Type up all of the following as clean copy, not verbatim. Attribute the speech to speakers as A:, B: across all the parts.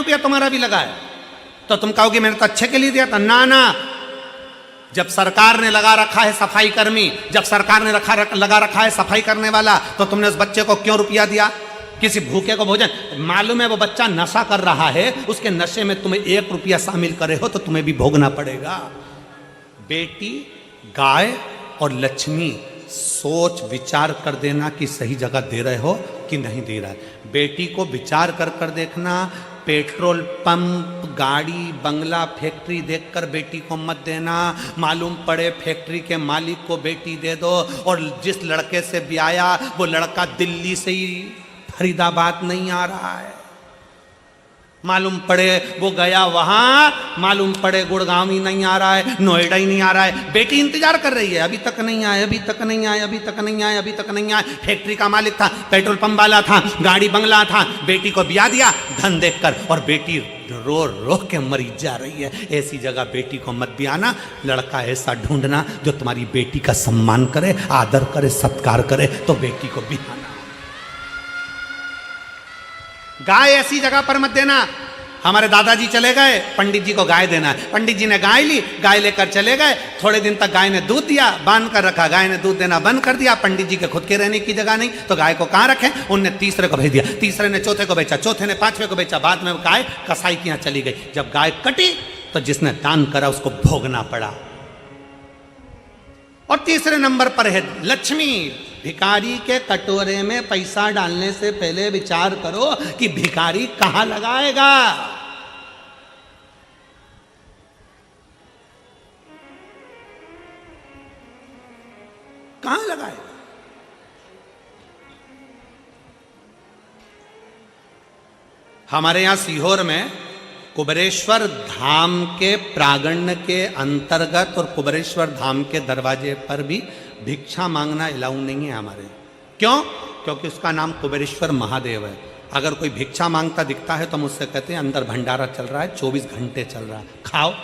A: रुपया तुम्हारा भी लगा है, तो तुम कहोगे मैंने तो अच्छे के लिए दिया था। ना ना, जब सरकार ने लगा रखा है सफाई कर्मी, जब सरकार ने लगा रखा है सफाई करने वाला, तो तुमने उस बच्चे को क्यों रुपया दिया? किसी भूखे को भोजन, मालूम है वो बच्चा नशा कर रहा है, उसके नशे में तुम्हें 1 रुपया शामिल करे हो तो तुम्हें भी भोगना पड़ेगा। बेटी, गाय और लक्ष्मी, सोच विचार कर देना कि सही जगह दे रहे हो कि नहीं दे रहा है। बेटी को विचार कर देखना, पेट्रोल पंप, गाड़ी, बंगला, फैक्ट्री देखकर बेटी को मत देना। मालूम पड़े फैक्ट्री के मालिक को बेटी दे दो, और जिस लड़के से ब्याया वो लड़का दिल्ली से ही फरीदाबाद नहीं आ रहा है, मालूम पड़े वो गया वहां, मालूम पड़े गुड़गांव ही नहीं आ रहा है, नोएडा ही नहीं आ रहा है। बेटी इंतजार कर रही है, अभी तक नहीं आए, अभी तक नहीं आए, अभी तक नहीं आए, अभी तक नहीं आए। फैक्ट्री का मालिक था, पेट्रोल पंप वाला था, गाड़ी बंगला था, बेटी को ब्याह दिया धन देखकर, और बेटी रो रो के मरी जा रही है। ऐसी जगह बेटी को मत ब्याहना। लड़का ऐसा ढूंढना जो तुम्हारी बेटी का सम्मान करे, आदर करे, सत्कार करे, तो बेटी को ब्याहना। गाय ऐसी जगह पर मत देना। हमारे दादाजी चले गए, पंडित जी को गाय देना है, पंडित जी ने गाय ली, गाय लेकर चले गए। थोड़े दिन तक गाय ने दूध दिया, बांध कर रखा, गाय ने दूध देना बंद कर दिया। पंडित जी के खुद के रहने की जगह नहीं, तो गाय को कहाँ रखें? उनने तीसरे को भेज दिया, तीसरे ने चौथे को बेचा, चौथे ने पांचवे को बेचा। बाद में गाय कसाई के यहाँ चली गई। जब गाय कटी तो जिसने दान करा उसको भोगना पड़ा। और तीसरे नंबर पर है लक्ष्मी। भिखारी के कटोरे में पैसा डालने से पहले विचार करो कि भिखारी कहां लगाएगा। कहां लगाएगा? हमारे यहां सीहोर में कुबेरेश्वर धाम के प्रांगण के अंतर्गत और कुबेरेश्वर धाम के दरवाजे पर भी भिक्षा मांगना अलाउ नहीं है हमारे। क्यों? क्योंकि उसका नाम कुबेरेश्वर महादेव है। अगर कोई भिक्षा मांगता दिखता है तो मुझसे कहते हैं अंदर भंडारा चल रहा है, 24 घंटे चल रहा है, खाओ।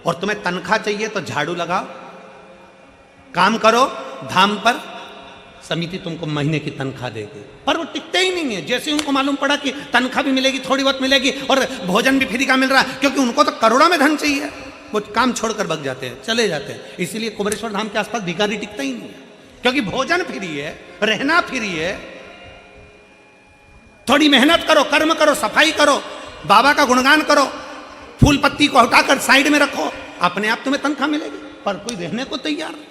A: और तुम्हें तनख्वाह चाहिए तो झाड़ू लगाओ, काम करो धाम पर, समिति तुमको महीने की तनख्वाह देगी। पर वो टिकते ही नहीं है। जैसे उनको मालूम पड़ा कि तनख्वाह भी मिलेगी, थोड़ी बहुत मिलेगी और भोजन भी फ्री का मिल रहा है, क्योंकि उनको तो करोड़ों में धन चाहिए, वो काम छोड़कर भाग जाते हैं, चले जाते हैं। इसीलिए कुबेरेश्वर धाम के आसपास भिखारी टिकता ही नहीं है, क्योंकि भोजन फ्री है, रहना फ्री है। थोड़ी मेहनत करो, कर्म करो, सफाई करो, बाबा का गुणगान करो, फूल पत्ती को हटाकर साइड में रखो, अपने आप तुम्हें तनख्वाह मिलेगी। पर कोई रहने को तैयार नहीं।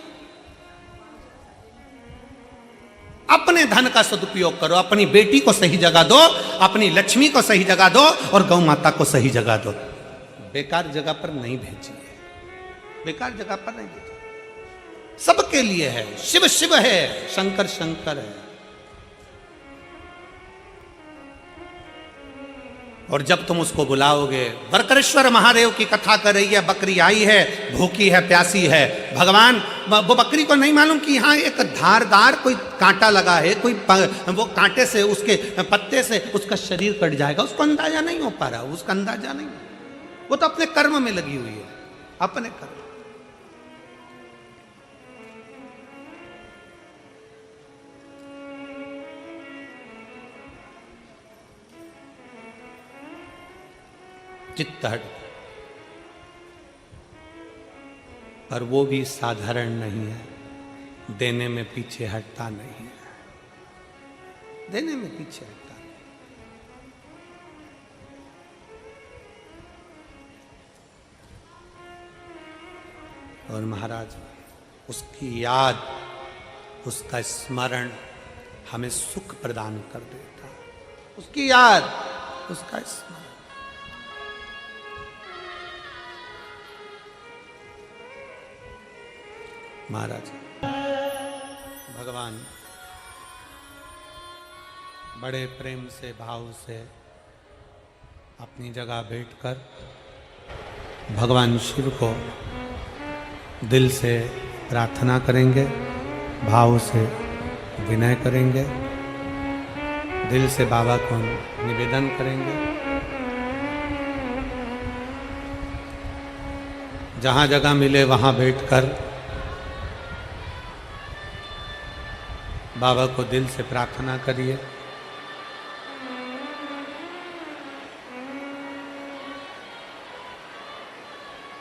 A: अपने धन का सदुपयोग करो, अपनी बेटी को सही जगह दो, अपनी लक्ष्मी को सही जगह दो और गौ माता को सही जगह दो। बेकार जगह पर नहीं भेजिए, बेकार जगह पर नहीं भेजिए। सबके लिए है, शिव शिव है, शंकर शंकर है। और जब तुम उसको बुलाओगे, वरकरेश्वर महादेव की कथा कर रही है, बकरी आई है, भूखी है, प्यासी है, भगवान वो बकरी को नहीं मालूम कि यहाँ एक धारदार कोई कांटा लगा है, कोई वो कांटे से, उसके पत्ते से उसका शरीर कट जाएगा, उसको अंदाजा नहीं हो पा रहा, उसका अंदाजा नहीं। वो तो अपने कर्म में लगी हुई है, अपने कर्म। चित्त हट, पर वो भी साधारण नहीं है, देने में पीछे हटता नहीं है, देने में पीछे हटता नहीं। और महाराज उसकी याद, उसका स्मरण हमें सुख प्रदान कर देता। उसकी याद, उसका स्मरण। महाराज भगवान बड़े प्रेम से, भाव से अपनी जगह बैठकर भगवान शिव को दिल से प्रार्थना करेंगे, भाव से विनय करेंगे, दिल से बाबा को निवेदन करेंगे। जहाँ जगह मिले वहाँ बैठकर बाबा को दिल से प्रार्थना करिए।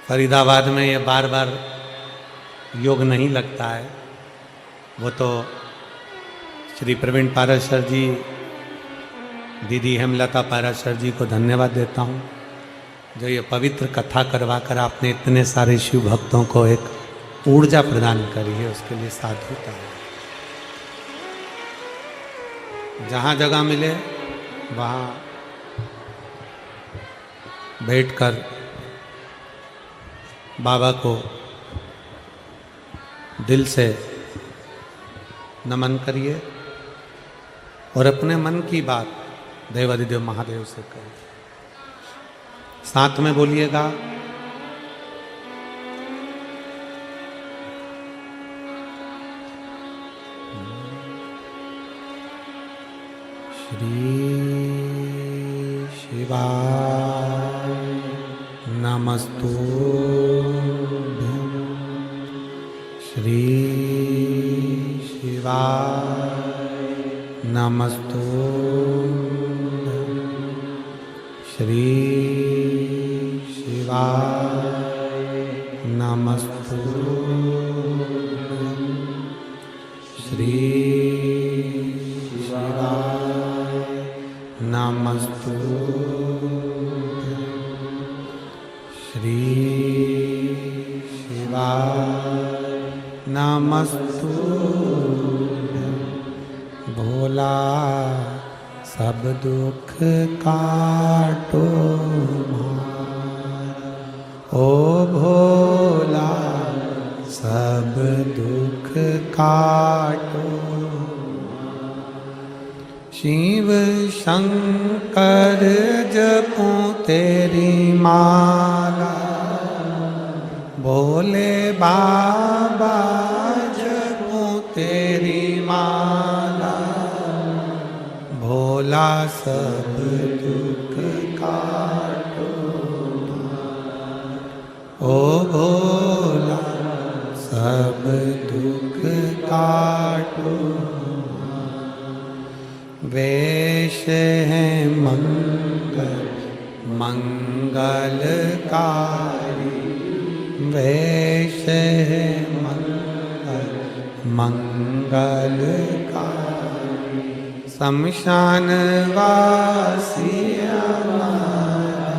A: फरीदाबाद में ये बार बार योग नहीं लगता है। वो तो श्री प्रवीण पाराशर जी, दीदी हेमलता पाराशर जी को धन्यवाद देता हूँ, जो ये पवित्र कथा करवा कर आपने इतने सारे शिव भक्तों को एक ऊर्जा प्रदान करी है, उसके लिए साधुता है। जहाँ जगह मिले वहाँ बैठकर बाबा को दिल से नमन करिए और अपने मन की बात देवाधिदेव महादेव से करिए। साथ में बोलिएगा, श्री शिवाय नमस्तुभ्यं, श्री शिवाय नमस्तुभ्यं, श्री शिवाय नमस्तुभ्यं, श्री शिवाय नमस्तुभ्यं, श्री शिवाय नमस्तुभ्यं। भोला सब दुख काटो हमारा, ओ भोला सब दुख काटो। शिव शंकर जपूं तेरी माला, भोले बाबा जपूं तेरी माला, भोला सब दुख काटो। ओ भोला सब दुख काटो। वेश है मंगल मंगलकारी, वेश है मंगल मंगलकारी। शमशान वासी हमारा,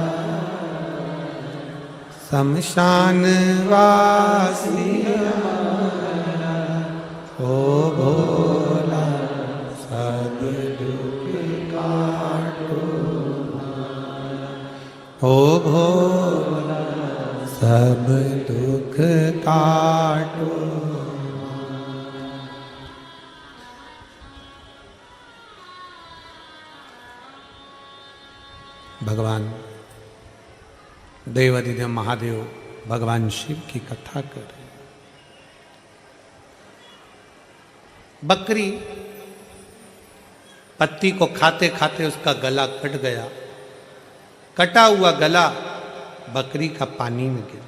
A: शमशान वासी हमारा, ओ भोला सब दुख काटो। ओ भोला सब दुख काटो। भगवान देवाधिदेव महादेव भगवान शिव की कथा कर रहे। बकरी पत्ती को खाते खाते उसका गला कट गया। कटा हुआ गला बकरी का पानी में गिर,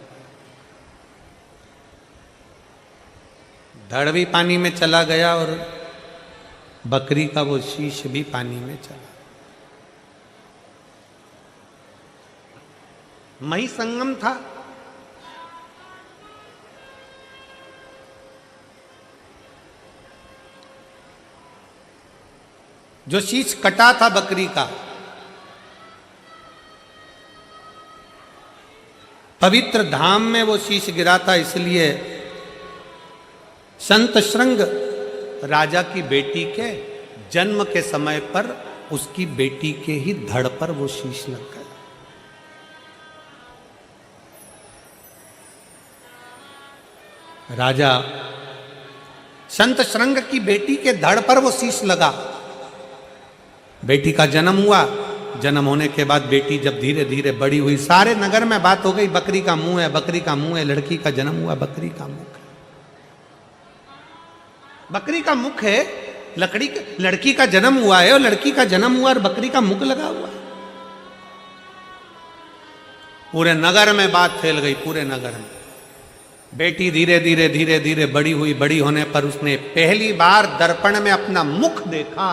A: धड़ भी पानी में चला गया और बकरी का वो शीश भी पानी में चला। मही संगम था। जो शीश कटा था बकरी का, पवित्र धाम में वो शीश गिरा था, इसलिए संत श्रृंग राजा की बेटी के जन्म के समय पर उसकी बेटी के ही धड़ पर वो शीश लग गया। राजा संत श्रृंग की बेटी के धड़ पर वो शीश लगा। बेटी का जन्म हुआ। जन्म होने के बाद बेटी जब धीरे धीरे बड़ी हुई, सारे नगर में बात हो गई, बकरी का मुंह है, बकरी का मुंह है, लड़की का जन्म हुआ, बकरी का मुख है, बकरी का मुख है, लड़की का जन्म हुआ है और लड़की का जन्म हुआ और बकरी का मुख लगा हुआ है। पूरे नगर में बात फैल गई, पूरे नगर में। बेटी धीरे धीरे धीरे धीरे बड़ी हुई। बड़ी होने पर उसने पहली बार दर्पण में अपना मुख देखा।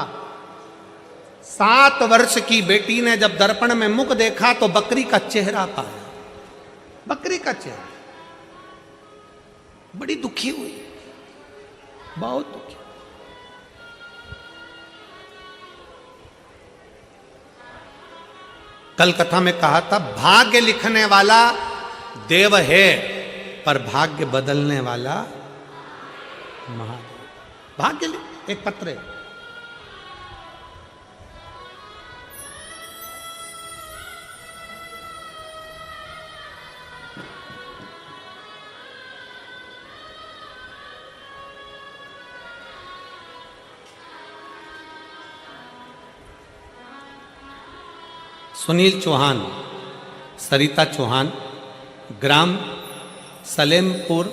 A: 7 वर्ष की बेटी ने जब दर्पण में मुख देखा तो बकरी का चेहरा पाया। बकरी का चेहरा। बड़ी दुखी हुई, बहुत दुखी। कल कथा में कहा था, भाग्य लिखने वाला देव है पर भाग्य बदलने वाला महादेव। भाग्य एक पत्र है। सुनील चौहान, सरिता चौहान, ग्राम सलेमपुर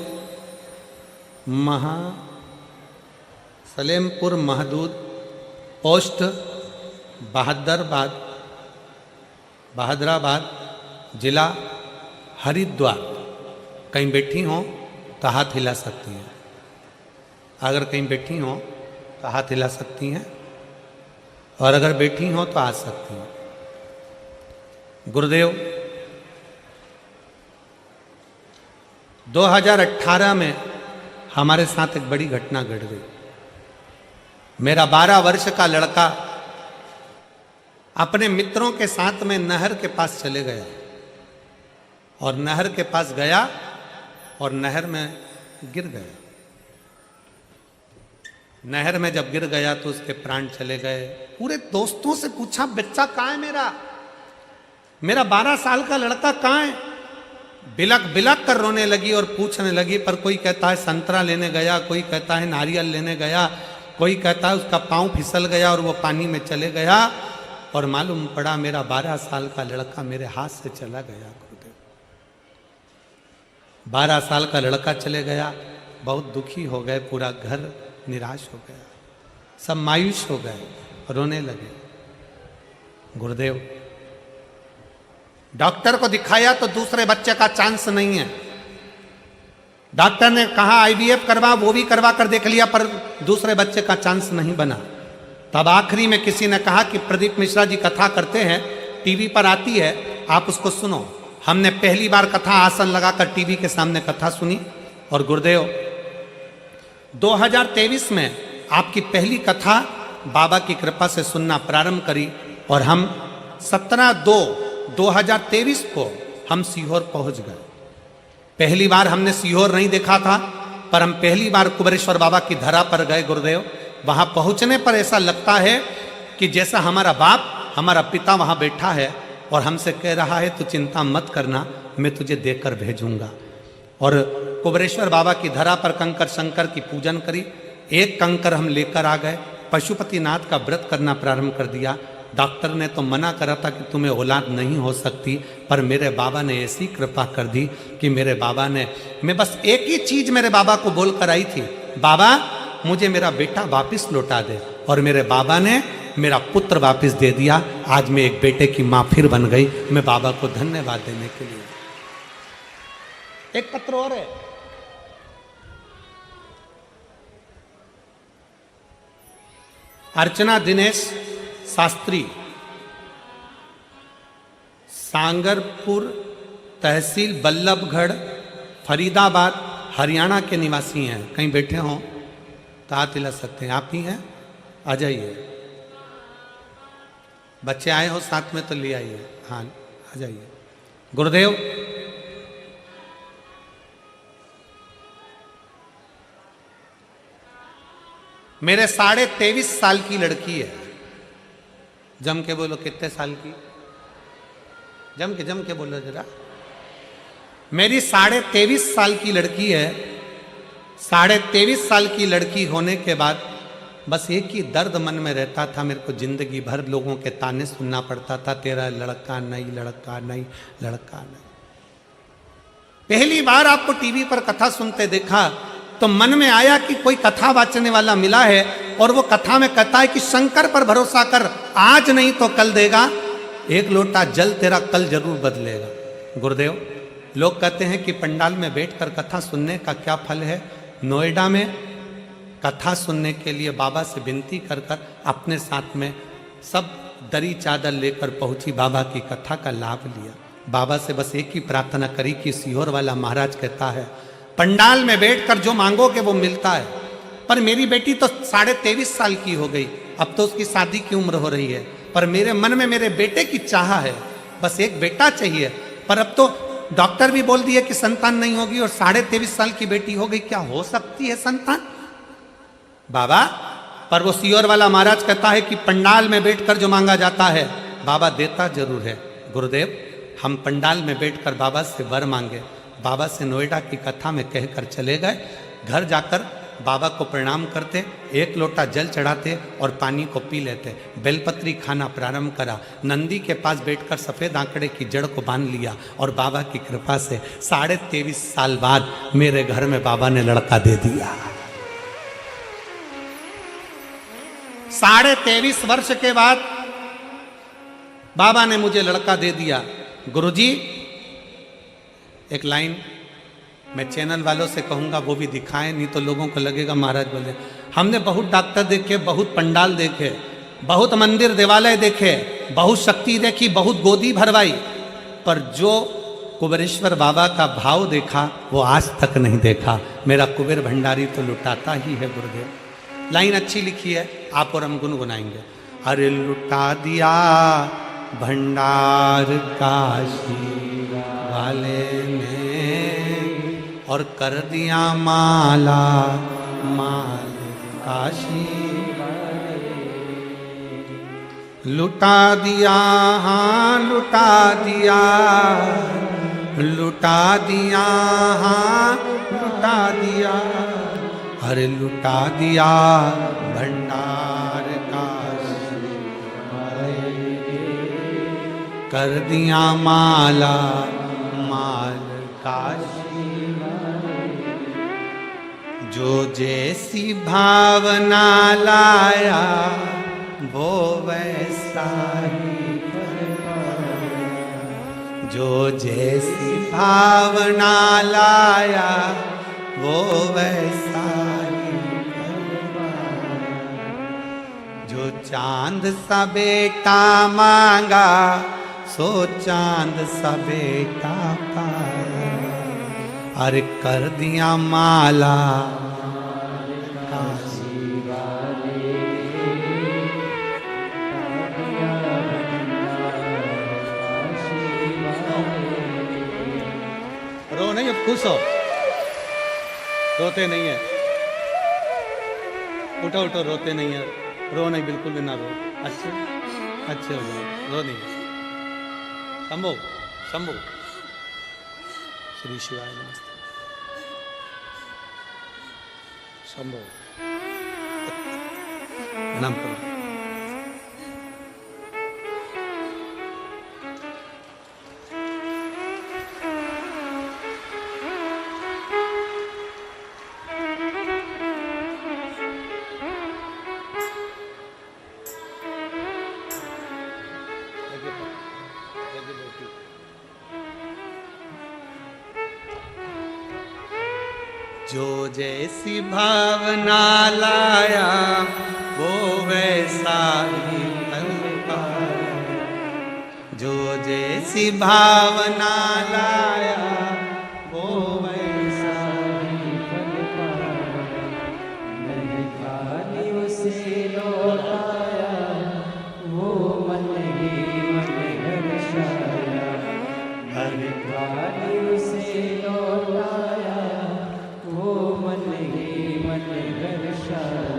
A: महदूद, पोस्ट बहादराबाद, जिला हरिद्वार। कहीं बैठी हो तो हाथ हिला सकती हैं। अगर कहीं बैठी हो तो हाथ हिला सकती हैं, और अगर बैठी हो तो आ सकती हैं। गुरुदेव, 2018 में हमारे साथ एक बड़ी घटना घट गई। मेरा 12 वर्ष का लड़का अपने मित्रों के साथ में नहर के पास चले गया, और नहर के पास गया और नहर में गिर गया। नहर में जब गिर गया तो उसके प्राण चले गए। पूरे दोस्तों से पूछा, बच्चा कहाँ है मेरा 12 साल का लड़का कहाँ है? बिलक बिलक कर रोने लगी और पूछने लगी, पर कोई कहता है संतरा लेने गया, कोई कहता है नारियल लेने गया, कोई कहता है उसका पांव फिसल गया और वो पानी में चले गया, और मालूम पड़ा मेरा 12 साल का लड़का मेरे हाथ से चला गया। गुरुदेव, 12 साल का लड़का चले गया। बहुत दुखी हो गए, पूरा घर निराश हो गया, सब मायूस हो गए, रोने लगे। गुरुदेव, डॉक्टर को दिखाया तो दूसरे बच्चे का चांस नहीं है। डॉक्टर ने कहा आईवीएफ करवा, वो भी करवा कर देख लिया, पर दूसरे बच्चे का चांस नहीं बना। तब आखिरी में किसी ने कहा कि प्रदीप मिश्रा जी कथा करते हैं, टीवी पर आती है, आप उसको सुनो। हमने पहली बार कथा आसन लगाकर टीवी के सामने कथा सुनी, और गुरुदेव 2023 में आपकी पहली कथा बाबा की कृपा से सुनना प्रारंभ करी, और हम 17/2/2023 को हम सीहोर पहुंच गए। पहली बार हमने सीहोर नहीं देखा था, पर हम पहली बार कुबेरेश्वर बाबा की धरा पर गए। गुरुदेव, वहां पहुंचने पर ऐसा लगता है कि जैसा हमारा बाप, हमारा पिता वहां बैठा है और हमसे कह रहा है, तू चिंता मत करना, मैं तुझे देकर भेजूंगा। और कुबेरेश्वर बाबा की धरा पर कंकर शंकर की पूजन करी। एक कंकर हम लेकर आ गए, पशुपतिनाथ का व्रत करना प्रारंभ कर दिया। डॉक्टर ने तो मना करा था कि तुम्हें औलाद नहीं हो सकती, पर मेरे बाबा ने ऐसी कृपा कर दी कि मेरे बाबा ने, मैं बस एक ही चीज मेरे बाबा को बोलकर आई थी, बाबा मुझे मेरा बेटा वापस लौटा दे, और मेरे बाबा ने मेरा पुत्र वापस दे दिया। आज मैं एक बेटे की मां फिर बन गई। मैं बाबा को धन्यवाद देने के लिए। एक पत्र और है, अर्चना दिनेश शास्त्री, सांगरपुर तहसील बल्लभगढ़, फरीदाबाद, हरियाणा के निवासी हैं। कहीं बैठे हों तो हाथ हिला सकते हैं। आप ही हैं, आ जाइए। बच्चे आए हो साथ में तो ले आइए। हाँ, आ जाइए। गुरुदेव, मेरे 23.5 साल की लड़की है। जम के बोलो, कितने साल की? जम के बोलो जरा। मेरी 23.5 साल की लड़की है। 23.5 साल की लड़की होने के बाद बस एक ही दर्द मन में रहता था, मेरे को जिंदगी भर लोगों के ताने सुनना पड़ता था, तेरा लड़का नहीं, लड़का नहीं, लड़का नहीं। पहली बार आपको टीवी पर कथा सुनते देखा तो मन में आया कि कोई कथा वाचने वाला मिला है, और वो कथा में कहता है कि शंकर पर भरोसा कर, आज नहीं तो कल देगा, एक लोटा जल तेरा कल जरूर बदलेगा। गुरुदेव, लोग कहते हैं कि पंडाल में बैठकर कथा सुनने का क्या फल है। नोएडा में कथा सुनने के लिए बाबा से विनती कर कर अपने साथ में सब दरी चादर लेकर पहुंची, बाबा की कथा का लाभ लिया। बाबा से बस एक ही प्रार्थना करी कि सीहोर वाला महाराज कहता है पंडाल में बैठकर जो मांगोगे वो मिलता है, पर मेरी बेटी तो 23.5 साल की हो गई, अब तो उसकी शादी की उम्र हो रही है, पर मेरे मन में मेरे बेटे की चाह है, बस एक बेटा चाहिए, पर अब तो डॉक्टर भी बोल दिए कि संतान नहीं होगी और 23.5 साल की बेटी हो गई, क्या हो सकती है संतान? बाबा, पर वो सीहोर वाला महाराज कहता है कि पंडाल में बैठकर जो मांगा जाता है बाबा देता जरूर है। गुरुदेव, हम पंडाल में बैठकर बाबा से वर मांगे, बाबा से नोएडा की कथा में कहकर चले गए, घर जाकर बाबा को प्रणाम करते, एक लोटा जल चढ़ाते और पानी को पी लेते, बेलपत्री खाना प्रारंभ करा, नंदी के पास बैठकर सफ़ेद आंकड़े की जड़ को बांध लिया और बाबा की कृपा से 23.5 साल बाद मेरे घर में बाबा ने लड़का दे दिया। 23.5 वर्ष के बाद बाबा ने मुझे लड़का दे दिया। गुरुजी, एक लाइन मैं चैनल वालों से कहूँगा वो भी दिखाएं, नहीं तो लोगों को लगेगा महाराज बोले। हमने बहुत डॉक्टर देखे, बहुत पंडाल देखे, बहुत मंदिर देवालय देखे, बहुत शक्ति देखी, बहुत गोदी भरवाई, पर जो कुबेरेश्वर बाबा का भाव देखा वो आज तक नहीं देखा। मेरा कुबेर भंडारी तो लुटाता ही है गुरुदेव। लाइन अच्छी लिखी है, आप और हम गुनगुनाएंगे। अरे लुटा दिया भंडार काशी वाले ने और कर दिया माला माल काशी, लुटा दिया, हाँ लुटा दिया, लुटा दिया, हाँ लुटा दिया, अरे लुटा दिया भंडार काशी कर दिया माला माल काशी, जो जैसी भावना लाया वो वैसा ही फल पाया, जो जैसी भावना लाया वो वैसा ही फल पाया, जो चांद सा बेटा मांगा सो चांद सा बेटा पाया, अरे कर दिया माला काशी वाले, रो नहीं, अब खुश हो, रोते नहीं है, उठो उठो, रोते नहीं है, रो नहीं, बिल्कुल भी ना रो, अच्छे अच्छे हो जाओ, रो नहीं। शंभो शंभो, श्री शिवाय नमस्ते। शंभो प्रणाम करो। जो जैसी भावना लाया वो वैसा ही फल पाया, जो जैसी भावना लाया वो वैसा ही फल पाया, मैंने खाली उसे लौटाया वो मन ही मन हर्षाया, मैंने खाली उसे लौटाया वो मन ही मन हर्षाया,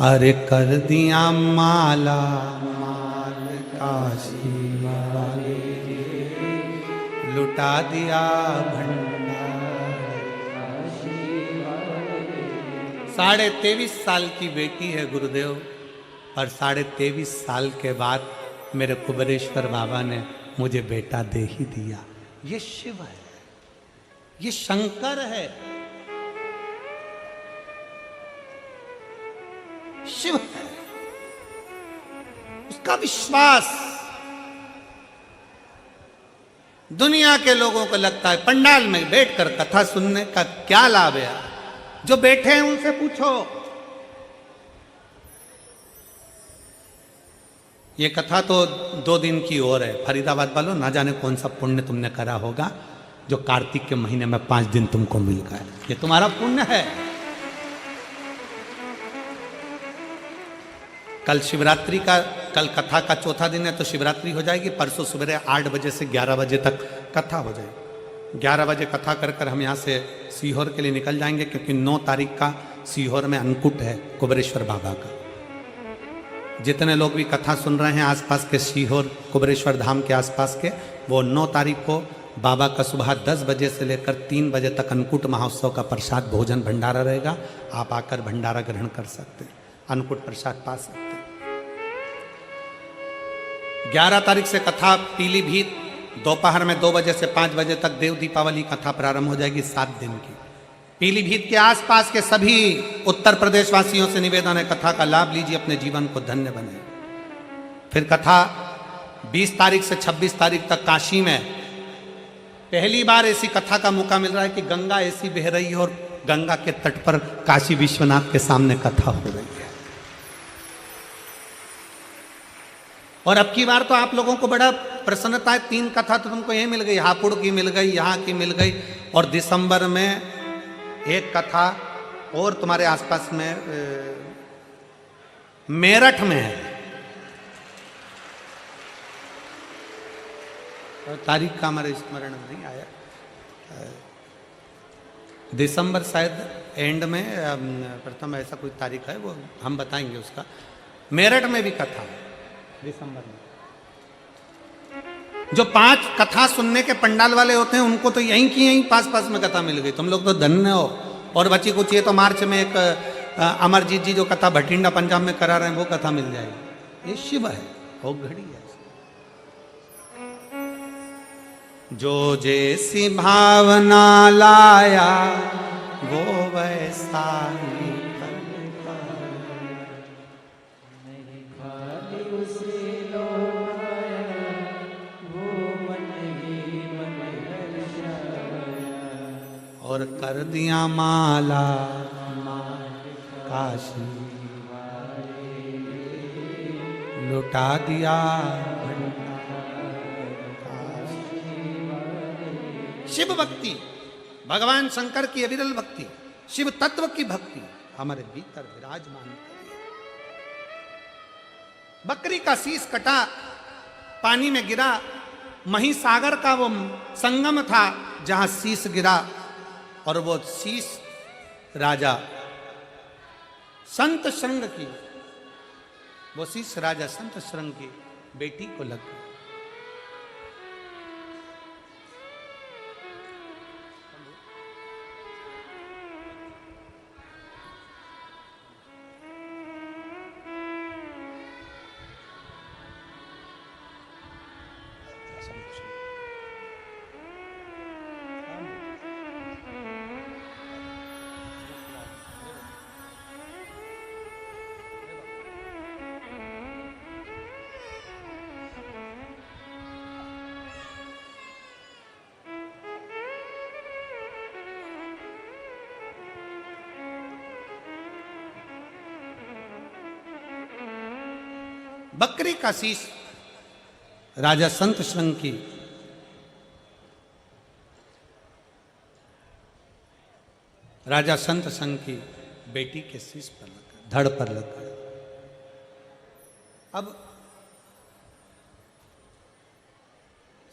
A: अरे कर दिया माला माल काशी वाले, लुटा दिया भंडार काशी वाले। 23.5 साल की बेटी है गुरुदेव, और 23.5 साल के बाद मेरे कुबेरेश्वर बाबा ने मुझे बेटा दे ही दिया। ये शिव है, ये शंकर है, शिव है। उसका विश्वास दुनिया के लोगों को लगता है पंडाल में बैठकर कथा सुनने का क्या लाभ है। जो बैठे हैं उनसे पूछो, ये कथा तो 2 दिन की और है। फरीदाबाद वालों, ना जाने कौन सा पुण्य तुमने करा होगा जो कार्तिक के महीने में 5 दिन तुमको मिल गए। ये तुम्हारा पुण्य है। कल शिवरात्रि का, कल कथा का चौथा दिन है तो शिवरात्रि हो जाएगी। परसों सुबह 8 बजे से 11 बजे तक कथा हो जाएगी। 11 बजे कथा कर कर हम यहाँ से सीहोर के लिए निकल जाएंगे, क्योंकि 9 तारीख का सीहोर में अन्नकूट है कुबेरेश्वर बाबा का। जितने लोग भी कथा सुन रहे हैं आसपास के, सीहोर कुबेरेश्वर धाम के आसपास के, वो 9 तारीख को बाबा का सुबह 10 बजे से लेकर 3 बजे तक अन्नकूट महोत्सव का प्रसाद भोजन भंडारा रहेगा। आप आकर भंडारा ग्रहण कर सकते हैं, अन्नकूट प्रसाद पा सकते हैं। 11 तारीख से कथा पीलीभीत दोपहर में 2 बजे से 5 बजे तक देव दीपावली कथा प्रारंभ हो जाएगी 7 दिन की। पीलीभीत के आसपास के सभी उत्तर प्रदेश वासियों से निवेदन है, कथा का लाभ लीजिए, अपने जीवन को धन्य बने। फिर कथा 20 तारीख से 26 तारीख तक काशी में पहली बार ऐसी कथा का मौका मिल रहा है कि गंगा ऐसी बह रही है और गंगा के तट पर काशी विश्वनाथ के सामने कथा हो रही है। और अब की बार तो आप लोगों को बड़ा प्रसन्नता है, 3 कथा तो तुमको यही मिल गई, हापुड़ की मिल गई, यहाँ की मिल गई, और दिसंबर में एक कथा और तुम्हारे आसपास में मेरठ में है। और तारीख का हमारे स्मरण नहीं आया, दिसंबर शायद एंड में, प्रथम ऐसा कोई तारीख है, वो हम बताएंगे उसका। मेरठ में भी कथा है दिसंबर में। जो 5 कथा सुनने के पंडाल वाले होते हैं उनको तो यहीं की यहीं पास पास में कथा मिल गई, तुम लोग तो धन्य हो। और बची कुछ ये तो मार्च में एक अमरजीत जी जो कथा भटिंडा पंजाब में करा रहे हैं वो कथा मिल जाएगी। ये शिव है, वो घड़ी है। जो जैसी भावना लाया वो वैसा ही और कर दिया माला काशी, लुटा दिया शिव भक्ति, भगवान शंकर की अविरल भक्ति, शिव तत्व की भक्ति हमारे भीतर विराजमान करिए। बकरी का शीश कटा, पानी में गिरा, महिसागर का वो संगम था जहां शीश गिरा, और वो शीश राजा संत श्रृंग की, वो शीश राजा संत श्रृंग की बेटी को लग गया। बकरी का शीश राजा संत श्रृंग की राजा संत श्रृंग की बेटी के शीश पर लग गया, धड़ पर लग गया। अब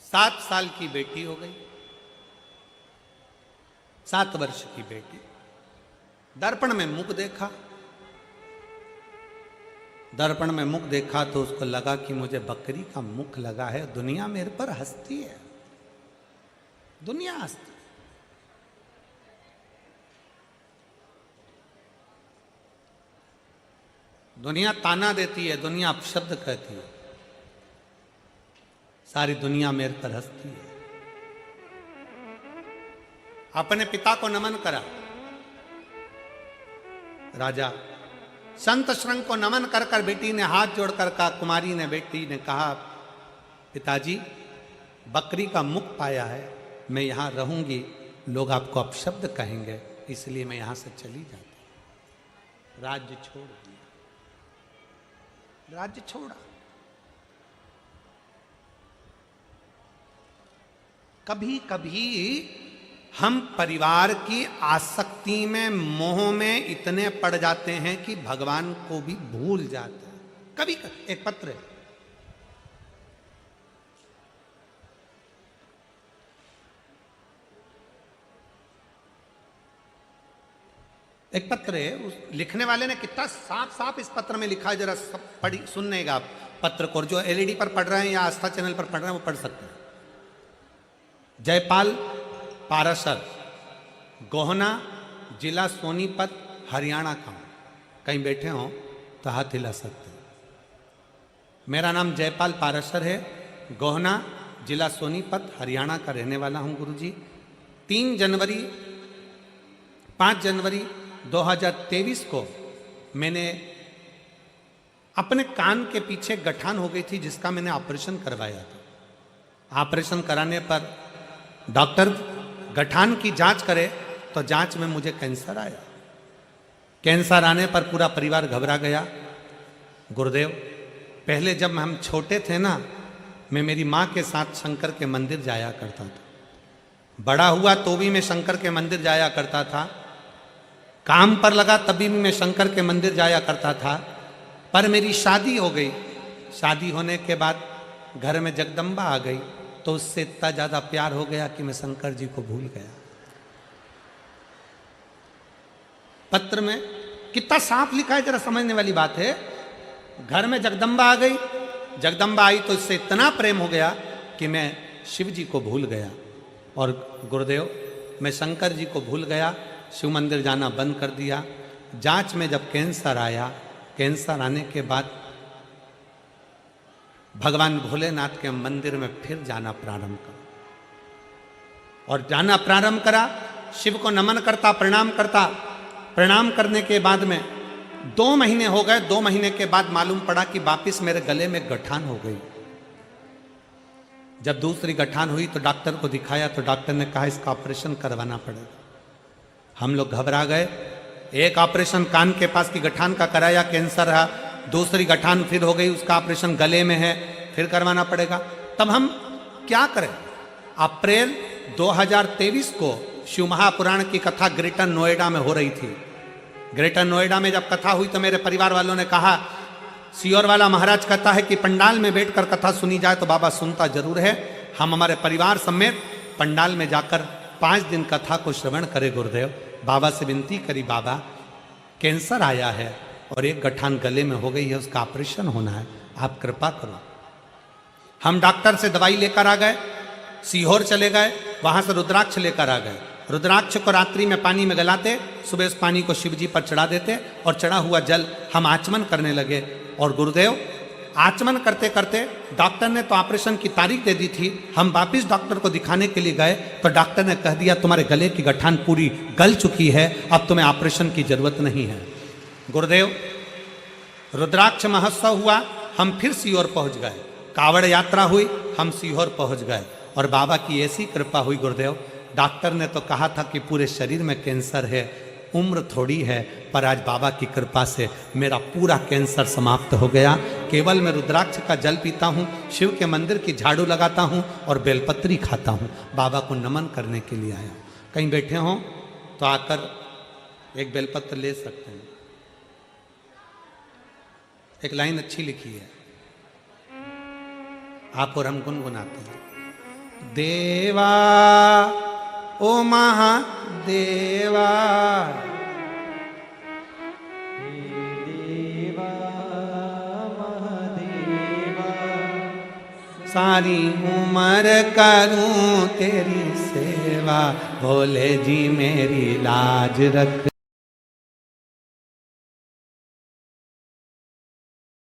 A: 7 साल की बेटी हो गई, 7 वर्ष की बेटी। दर्पण में मुख देखा, दर्पण में मुख देखा तो उसको लगा कि मुझे बकरी का मुख लगा है, दुनिया मेरे पर हंसती है, दुनिया हंसती। दुनिया ताना देती है, दुनिया अपशब्द कहती है, सारी दुनिया मेरे पर हंसती है। अपने पिता को नमन करा, राजा संत श्रृंग को नमन कर कर बेटी ने हाथ जोड़कर कहा, कुमारी ने, बेटी ने कहा, पिताजी बकरी का मुख पाया है, मैं यहाँ रहूंगी, लोग आपको अपशब्द कहेंगे, इसलिए मैं यहाँ से चली जाती। राज्य छोड़ दिया, राज्य छोड़ा। कभी कभी हम परिवार की आसक्ति में, मोह में इतने पड़ जाते हैं कि भगवान को भी भूल जाते हैं। कभी एक पत्र है, एक पत्र है, उस लिखने वाले ने कितना साफ साफ इस पत्र में लिखा है, जरा सब पढ़ी सुननेगा आप पत्र को। जो एलईडी पर पढ़ रहे हैं या आस्था चैनल पर पढ़ रहे हैं वो पढ़ सकते हैं। जयपाल पाराशर, गोहना, जिला सोनीपत, हरियाणा का। कहीं बैठे हो तो हाथ हिला सकते हैं। मेरा नाम जयपाल पाराशर है, गोहना, जिला सोनीपत, हरियाणा का रहने वाला हूं गुरुजी। 5 जनवरी 2023 को मैंने अपने कान के पीछे गठान हो गई थी, जिसका मैंने ऑपरेशन करवाया था। ऑपरेशन कराने पर डॉक्टर गठान की जांच करे तो जांच में मुझे कैंसर आया। कैंसर आने पर पूरा परिवार घबरा गया। गुरुदेव, पहले जब हम छोटे थे ना, मैं मेरी माँ के साथ शंकर के मंदिर जाया करता था। बड़ा हुआ तो भी मैं शंकर के मंदिर जाया करता था। काम पर लगा तभी भी मैं शंकर के मंदिर जाया करता था। पर मेरी शादी हो गई। शादी होने के बाद घर में जगदम्बा आ गई, तो उससे इतना ज्यादा प्यार हो गया कि मैं शंकर जी को भूल गया। पत्र में कितना साफ लिखा है, जरा समझने वाली बात है। घर में जगदम्बा आ गई, जगदम्बा आई तो इससे इतना प्रेम हो गया कि मैं शिव जी को भूल गया। और गुरुदेव, मैं शंकर जी को भूल गया, शिव मंदिर जाना बंद कर दिया। जांच में जब कैंसर आया, कैंसर आने के बाद भगवान भोलेनाथ के मंदिर में फिर जाना प्रारंभ करा। और जाना प्रारंभ करा, शिव को नमन करता, प्रणाम करता। प्रणाम करने के बाद में 2 महीने हो गए। 2 महीने के बाद मालूम पड़ा कि वापिस मेरे गले में गठान हो गई। जब दूसरी गठान हुई तो डॉक्टर को दिखाया, तो डॉक्टर ने कहा इसका ऑपरेशन करवाना पड़ेगा। हम लोग घबरा गए। एक ऑपरेशन कान के पास की गठान का कराया, कैंसर रहा। दूसरी गठान फिर हो गई, उसका ऑपरेशन गले में है, फिर करवाना पड़ेगा। तब हम क्या करें? अप्रैल 2023 को शिव महापुराण की कथा ग्रेटर नोएडा में हो रही थी। ग्रेटर नोएडा में जब कथा हुई तो मेरे परिवार वालों ने कहा, सियोर वाला महाराज कहता है कि पंडाल में बैठकर कथा सुनी जाए तो बाबा सुनता जरूर है। हम हमारे परिवार समेत पंडाल में जाकर 5 दिन कथा को श्रवण करे। गुरुदेव, बाबा से विनती करी, बाबा कैंसर आया है और एक गठान गले में हो गई है, उसका ऑपरेशन होना है, आप कृपा करो। हम डॉक्टर से दवाई लेकर आ गए, सीहोर चले गए, वहां से रुद्राक्ष लेकर आ गए। रुद्राक्ष को रात्रि में पानी में गलाते, सुबह उस पानी को शिव जी पर चढ़ा देते और चढ़ा हुआ जल हम आचमन करने लगे। और गुरुदेव, आचमन करते करते डॉक्टर ने तो ऑपरेशन की तारीख दे दी थी। हम वापिस डॉक्टर को दिखाने के लिए गए तो डॉक्टर ने कह दिया तुम्हारे गले की गठान पूरी गल चुकी है, अब तुम्हें ऑपरेशन की जरूरत नहीं है। गुरुदेव, रुद्राक्ष महोत्सव हुआ, हम फिर सीहोर पहुंच गए। कावड़ यात्रा हुई, हम सीहोर पहुंच गए। और बाबा की ऐसी कृपा हुई गुरुदेव, डॉक्टर ने तो कहा था कि पूरे शरीर में कैंसर है, उम्र थोड़ी है, पर आज बाबा की कृपा से मेरा पूरा कैंसर समाप्त हो गया। केवल मैं रुद्राक्ष का जल पीता हूँ, शिव के मंदिर की झाड़ू लगाता हूँ और बेलपत्री खाता हूँ। बाबा को नमन करने के लिए आया। कहीं बैठे हों तो आकर एक बेलपत्र ले सकते हैं। एक लाइन अच्छी लिखी है, आप और हम गुनगुनाते हैं। देवा ओ महादेवा,
B: देवा महादेवा,
A: सारी उम्र करूं तेरी सेवा, भोले जी मेरी लाज रख